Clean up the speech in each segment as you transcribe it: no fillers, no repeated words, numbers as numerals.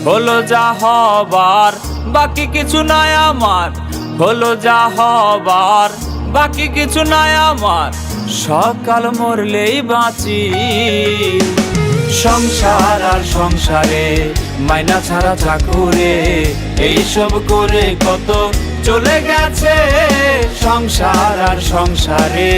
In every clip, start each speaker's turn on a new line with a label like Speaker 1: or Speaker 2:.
Speaker 1: হলো যা হবার, বাকি কিছু নাই আমার। হলো যা হবার, বাকি কিছু নাই আমার। সকাল মরলেই বাঁচি। সংসার আর সংসারে, মাইনা ছাড়া চাকুরে, এইসব করে কত চলে গেছে সংসার আর সংসারে।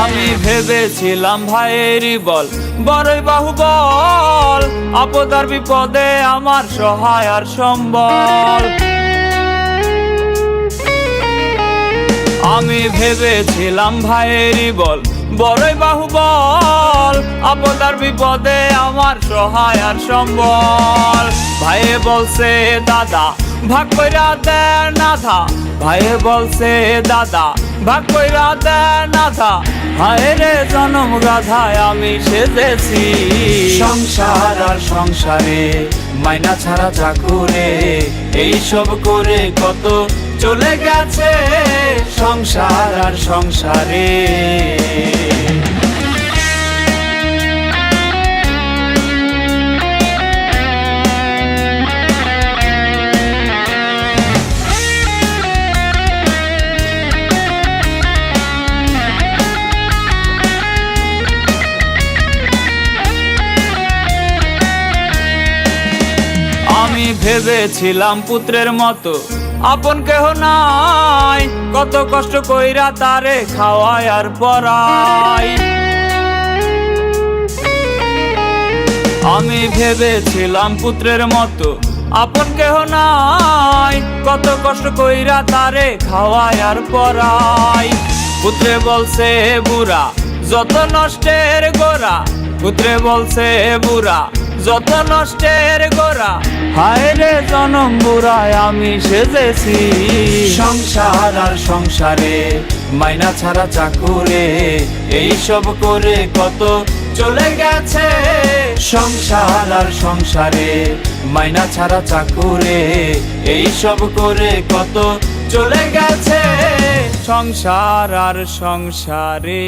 Speaker 1: আমি ভেবেছিলাম ভাইয়েরই বল, বড়ই বাহুবল, আপদার বিপদে আমার সহায় আর সম্বল। আমি ভেবেছিলাম ভাইয়েরই বল, বড়ই বাহুবল, আপদার বিপদে আমার সহায় আর সম্বল। ভাইয়ে বলছে দাদা ভাগ কইরা দে নাথা, ভাইয়ে বলছে দাদা ভাগ কইরা দে নাথা। হায় রে জনম গাধায় আমি সেজেছি। সংসার আর সংসারে, মাইনা ছাড়া চাকুরে, এইসব করে কত চলে গেছে সংসার আর সংসারে। আমি ভেবেছিলাম পুত্রের মতো আপন কেহ নাই, কত কষ্ট কইরা তারে খাওয়ায় আর পরাই। আমি ভেবেছিলাম পুত্রের মতো আপন কেহ নাই, কত কষ্ট কইরা তারে খাওয়ায় আর পরাই। পুত্রে বলছে বুড়া যত নষ্টের গোড়া, পুত্রে বলছে বুড়া যত নষ্টের গোড়া। হায় রে জনম বুড়ায় আমি সেজেছি। সংসার আর সংসারে, মাইনা ছাড়া চাকুরে, এইসব করে কত চলে গেছে সংসার আর সংসারে, মাইনা ছাড়া চাকুরে, এইসব করে কত চলে গেছে সংসার আর সংসারে।